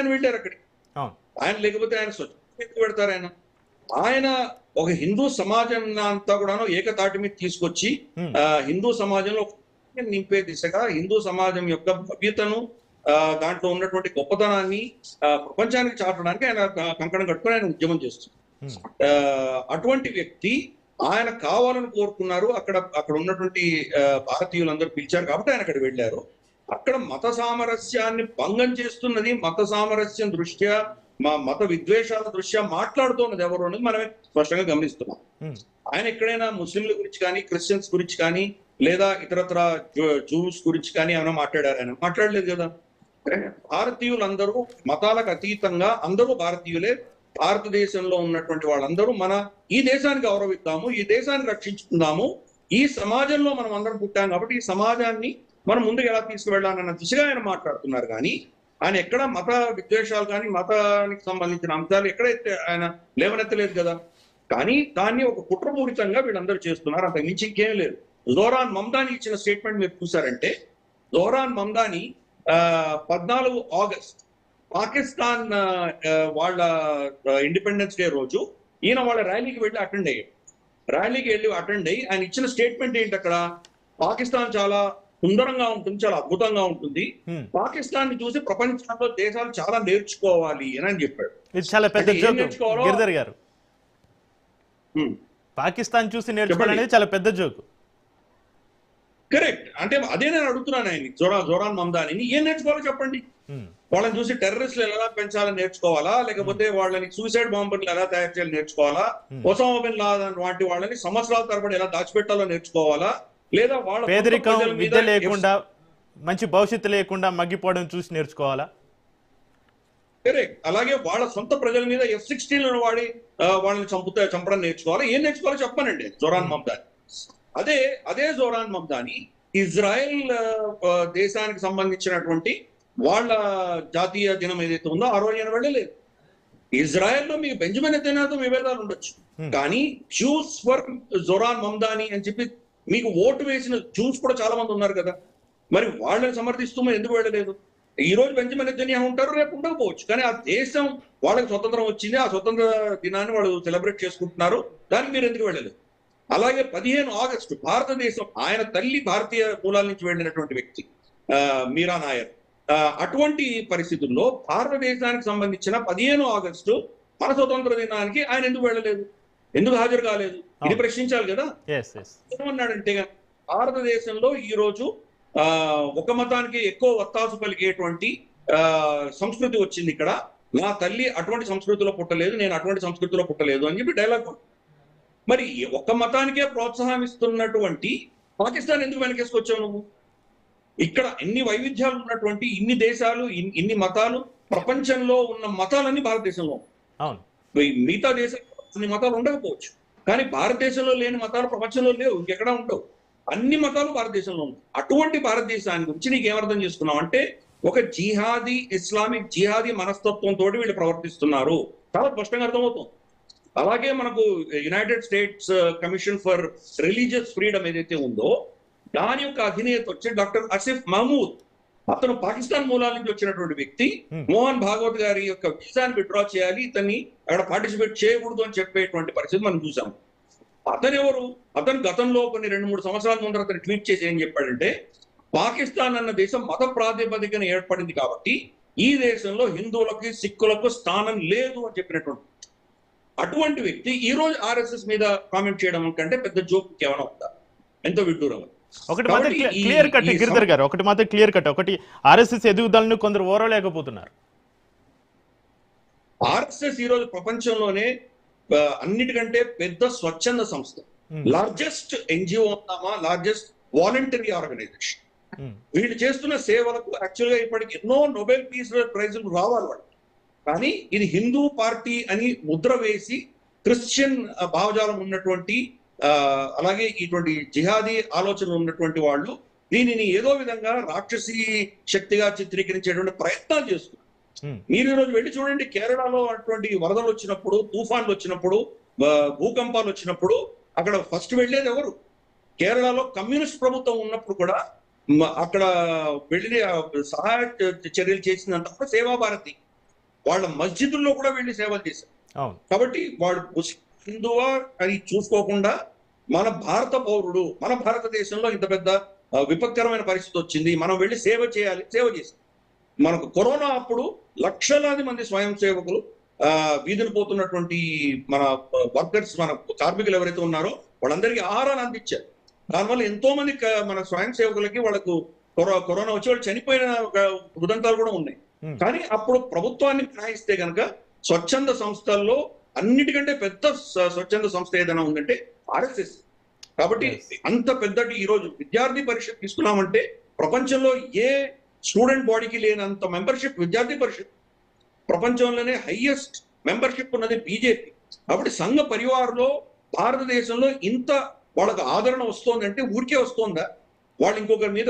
ఆయన వెళ్ళారు అక్కడికి. ఆయన లేకపోతే ఆయన స్వచ్ఛందంగా పెడతారు. ఆయన ఒక హిందూ సమాజం అంతా కూడాను ఏకతాటి మీద తీసుకొచ్చి హిందూ సమాజంలో నింపే దిశగా హిందూ సమాజం యొక్క భవ్యతను దాంట్లో ఉన్నటువంటి గొప్పతనాన్ని ప్రపంచానికి చాటడానికి ఆయన కంకణం కట్టుకుని ఆయన ఉద్యమం చేస్తున్నారు. అటువంటి వ్యక్తి ఆయన కావాలని కోరుకున్నారు. అక్కడ ఉన్నటువంటి భారతీయులందరూ పిలిచారు కాబట్టి ఆయన అక్కడ వెళ్ళారు. అక్కడ మత సామరస్యాన్ని భంగం చేస్తున్నది, మత సామరస్యం దృష్ట్యా మత విద్వేషాల దృష్ట్యా మాట్లాడుతున్నది ఎవరు అనేది మనం స్పష్టంగా గమనిస్తున్నాం. ఆయన ఎక్కడైనా ముస్లింల గురించి కానీ, క్రిస్టియన్స్ గురించి కానీ, లేదా ఇతరత్ర జూస్ గురించి కానీ ఏమైనా మాట్లాడారు? ఆయన మాట్లాడలేదు కదా. భారతీయులందరూ మతాలకు అతీతంగా అందరూ భారతీయులే. భారతదేశంలో ఉన్నటువంటి వాళ్ళందరూ ఈ దేశాన్ని గౌరవిద్దాము, ఈ దేశాన్ని రక్షించుకుందాము, ఈ సమాజంలో మనం అందరం పుట్టాం కాబట్టి ఈ సమాజాన్ని మనం ముందుకు ఎలా తీసుకువెళ్ళాలన్న దిశగా ఆయన మాట్లాడుతున్నారు. కానీ ఆయన ఎక్కడ మత విద్వేషాలు కానీ మతానికి సంబంధించిన అంశాలు ఎక్కడైతే ఆయన లేవనెత్తలేదు కదా. కానీ దాన్ని ఒక కుట్రపూరితంగా వీళ్ళందరూ చేస్తున్నారు, అంత మించి ఇంకేం లేదు. జోరాన్ మమ్దాని ఇచ్చిన స్టేట్మెంట్ మీరు చూసారంటే, జోరాన్ మమ్దాని 14 ఆగస్ట్ పాకిస్తాన్ వాళ్ళ ఇండిపెండెన్స్ డే రోజు ఈయన వాళ్ళ ర్యాలీకి వెళ్ళి అటెండ్ అయ్యి ఆయన ఇచ్చిన స్టేట్మెంట్ ఏంటి? అక్కడ పాకిస్తాన్ చాలా సుందరంగా ఉంటుంది, చాలా అద్భుతంగా ఉంటుంది, పాకిస్తాన్ ని చూసి ప్రపంచంలో దేశాలు చాలా నేర్చుకోవాలి అని చెప్పాడు. ఇది చాలా పెద్ద జోక్ గిరిధర్ గారు. పాకిస్తాన్ చూసి నేర్చుకోవాలనేది చాలా పెద్ద జోక్. కరెక్ట్. అంటే అదే నేను అడుగుతున్నాను ఆయన జోరాన్ మమ్దానిని, ఏం నేర్చుకోవాలో చెప్పండి. వాళ్ళని చూసి టెర్రరిస్టులు ఎలా పెంచాలని నేర్చుకోవాలా, లేకపోతే వాళ్ళని సూసైడ్ బాంబర్లు ఎలా తయారు చేయాలని నేర్చుకోవాలా, ఒసామా బిన్ లాదెన్ వంటి వాళ్ళని సంవత్సరాల తరబడి ఎలా దాచిపెట్టాలో నేర్చుకోవాలా, లేదా వాళ్ళ పేదరికం, విద్య లేకుండా, మంచి భవిష్యత్తు లేకుండా మగ్గిపోవడం చూసి నేర్చుకోవాలా? కరెక్ట్. అలాగే వాళ్ళ సొంత ప్రజల మీద F-16 వాడి వాళ్ళని చంపడం నేర్చుకోవాలా, ఏం నేర్చుకోవాలో చెప్పానండి జోరాన్ మమ్దాని. అదే జోరాన్ మమ్దాని ఇజ్రాయెల్ దేశానికి సంబంధించినటువంటి వాళ్ళ జాతీయ దినం ఏదైతే ఉందో ఆ రోజు ఆయన వెళ్ళలేదు. ఇజ్రాయెల్లో మీకు బెంజమిన్ నెతన్యాహుతో విభేదాలు ఉండొచ్చు, కానీ జ్యూస్ ఫర్ జోరాన్ మమ్దాని అని చెప్పి మీకు ఓటు వేసిన జూస్ కూడా చాలా మంది ఉన్నారు కదా. మరి వాళ్ళని సమర్థిస్తూ ఎందుకు వెళ్ళలేదు? ఈ రోజు బెంజమిన్ నెతన్యాహు ఉంటారు, రేపు ఉండకపోవచ్చు, కానీ ఆ దేశం వాళ్ళకి స్వతంత్రం వచ్చింది, ఆ స్వతంత్ర దినాన్ని వాళ్ళు సెలబ్రేట్ చేసుకుంటున్నారు, దానికి మీరు ఎందుకు వెళ్ళలేదు? అలాగే 15 ఆగస్టు భారతదేశం, ఆయన తల్లి భారతీయ మూలాల నుంచి వెళ్ళినటువంటి వ్యక్తి మీరా నాయర్. అటువంటి పరిస్థితుల్లో భారతదేశానికి సంబంధించిన 15 ఆగస్టు మన స్వతంత్ర దినానికి ఆయన ఎందుకు వెళ్ళలేదు, ఎందుకు హాజరు కాలేదు? ఇది ప్రశ్నించాలి కదా. ఏమన్నాడంటే భారతదేశంలో ఈ రోజు ఒక మతానికి ఎక్కువ ఒత్తాసు పలికేటువంటి సంస్కృతి వచ్చింది ఇక్కడ, నా తల్లి అటువంటి సంస్కృతిలో పుట్టలేదు, నేను అటువంటి సంస్కృతిలో పుట్టలేదు అని చెప్పి డైలాగ్. మరి ఒక్క మతానికే ప్రోత్సాహం ఇస్తున్నటువంటి పాకిస్తాన్ ఎందుకు వెనకేసుకొచ్చావు నువ్వు? ఇక్కడ ఎన్ని వైవిధ్యాలు ఉన్నటువంటి ఇన్ని దేశాలు, ఇన్ని మతాలు, ప్రపంచంలో ఉన్న మతాలన్నీ భారతదేశంలో. మిగతా దేశాల్లో అన్ని మతాలు ఉండకపోవచ్చు, కానీ భారతదేశంలో లేని మతాలు ప్రపంచంలో లేవు, ఇంకెక్కడా ఉండవు. అన్ని మతాలు భారతదేశంలో ఉన్నాయి. అటువంటి భారతదేశాన్ని గురించి నీకు ఏమర్థం చేసుకున్నావు అంటే, ఒక జిహాదీ, ఇస్లామిక్ జిహాదీ మనస్తత్వంతో వీళ్ళు ప్రవర్తిస్తున్నారు, చాలా స్పష్టంగా అర్థమవుతుంది. అలాగే మనకు United states commission for religious freedom ఏదైతే ఉందో దాని యొక్క అధినేత వచ్చి డాక్టర్ ఆసిఫ్ మహమూద్. అతను పాకిస్తాన్ మూలాల నుంచి వచ్చినటువంటి వ్యక్తి. మోహన్ భాగవత్ గారి యొక్క వీసాని విత్డ్రా చేయాలి, ఇతన్ని అక్కడ పార్టిసిపేట్ చేయకూడదు అని చెప్పేటువంటి పరిస్థితి మనం చూసాం. అతను గతంలో కొన్ని 2-3 సంవత్సరాల ముందర అతను ట్వీట్ చేసి ఏం చెప్పాడంటే, పాకిస్తాన్ అన్న దేశం మత ప్రాతిపదికన ఏర్పడింది కాబట్టి ఈ దేశంలో హిందువులకి, సిక్కులకు స్థానం లేదు అని చెప్పినటువంటి అటువంటి వ్యక్తి ఈ రోజు RSS మీద కామెంట్ చేయడం కంటే పెద్ద జోక్ కేవలం ఉందా? ఎంతో విడ్డూరం. ఒకటి మాత్రం క్లియర్ కట్ గిరిధర్ గారు, ఒకటి RSS ఎదుగుదలను కొందరు ఓరలేకపోతున్నారు. RSS ఈ రోజు ప్రపంచంలోనే అన్నిటికంటే పెద్ద స్వచ్ఛంద సంస్థ, లార్జెస్ట్ NGO ఉన్నామా, లార్జెస్ట్ వాలంటరీ ఆర్గనైజేషన్. వీళ్ళు చేస్తున్న సేవలకు యాక్చువల్గా ఇప్పటికి ఎన్నో నోబెల్ పీస్ ప్రైజులు రావాలి వాళ్ళు, కానీ ఇది హిందూ పార్టీ అని ముద్ర వేసి క్రిస్టియన్ భావజాలం ఉన్నటువంటి అలాగే ఇటువంటి జిహాదీ ఆలోచనలు ఉన్నటువంటి వాళ్ళు దీనిని ఏదో విధంగా రాక్షసీ శక్తిగా చిత్రీకరించేటువంటి ప్రయత్నాలు చేస్తున్నారు. మీరు ఈరోజు వెళ్ళి చూడండి, కేరళలో అటువంటి వరదలు వచ్చినప్పుడు, తుఫాన్లు వచ్చినప్పుడు, భూకంపాలు వచ్చినప్పుడు అక్కడ ఫస్ట్ వెళ్ళేది ఎవరు? కేరళలో కమ్యూనిస్ట్ ప్రభుత్వం ఉన్నప్పుడు కూడా అక్కడ వెళ్ళి సహాయ చర్యలు చేసిందంతా కూడా సేవాభారతి. వాళ్ళ మస్జిదుల్లో కూడా వెళ్ళి సేవలు చేశారు. అవును. కాబట్టి వాడు హిందువా అని చూసుకోకుండా మన భారత పౌరుడు, మన భారతదేశంలో ఇంత పెద్ద విపత్కరమైన పరిస్థితి వచ్చింది, మనం వెళ్ళి సేవ చేయాలి, సేవ చేశాం. మనకు కరోనా అప్పుడు లక్షలాది మంది స్వయం సేవకులు వీధులు పోతున్నటువంటి మన వర్కర్స్, మన కార్మికులు ఎవరైతే ఉన్నారో వాళ్ళందరికీ ఆహారాన్ని అందించారు. దానివల్ల ఎంతో మంది మన స్వయం సేవకులకి వాళ్ళకు కరోనా వచ్చి వాళ్ళు చనిపోయిన ఉదంతాలు కూడా ఉన్నాయి. కానీ అప్పుడు ప్రభుత్వాన్ని మినహాయిస్తే కనుక స్వచ్ఛంద సంస్థల్లో అన్నిటికంటే పెద్ద స్వచ్ఛంద సంస్థ ఏదైనా ఉందంటే ఆర్ఎస్ఎస్. కాబట్టి అంత పెద్దటి ఈరోజు విద్యార్థి పరిషత్ తీసుకున్నామంటే ప్రపంచంలో ఏ స్టూడెంట్ బాడీకి లేనంత మెంబర్షిప్ విద్యార్థి పరిషత్, ప్రపంచంలోనే హైయెస్ట్ మెంబర్షిప్ ఉన్నది బీజేపీ. కాబట్టి సంఘ పరివార్లో భారతదేశంలో ఇంత వాళ్ళకు ఆదరణ వస్తోందంటే ఊరికే వస్తోందా? వాళ్ళు ఇంకొకరి మీద